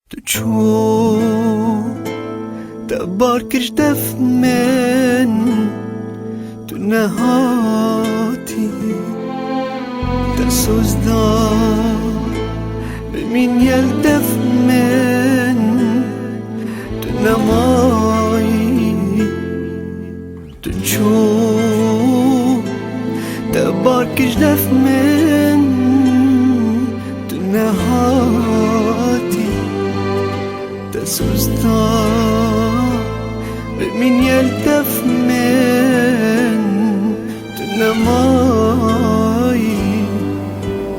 Tu çû te bar kir ji def min, tu nehatî te soz da bi mînyel def min, tu nemayî. Tu çû te bar kir ji def min, tu nehatî te soz da bi mînyel def min, tu nemayî,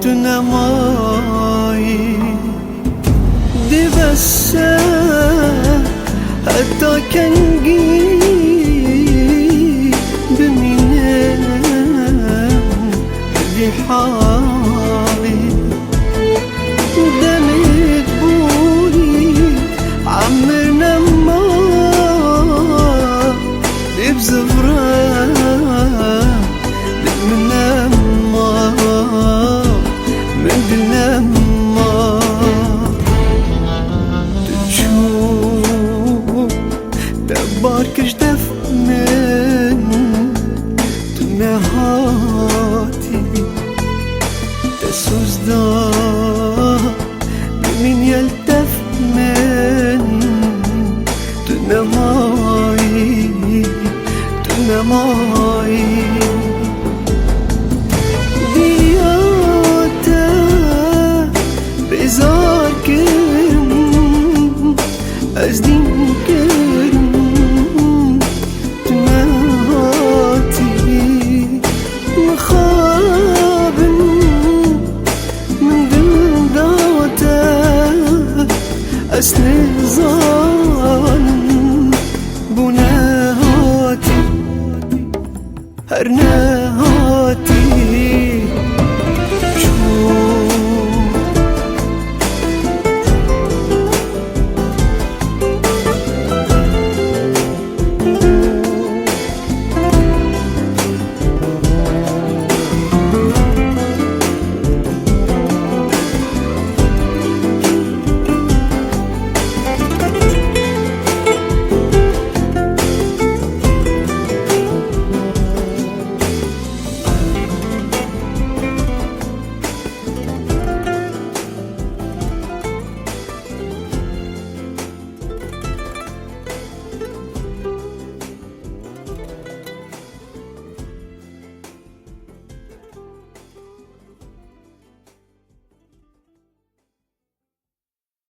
tu nemayî. Divese heta kengî bimînim vî halî, demit bûyî عمر نما بزفرة من لما من دل لما تشوف دبار كش دف من تنهاتي تسوز دا بمين يلتف من تنمایی، تنمایی. دیاته بیزار کرم از دین کرم تنهاتی مخابم من دل داته أسنى ظالم بناتي هرنا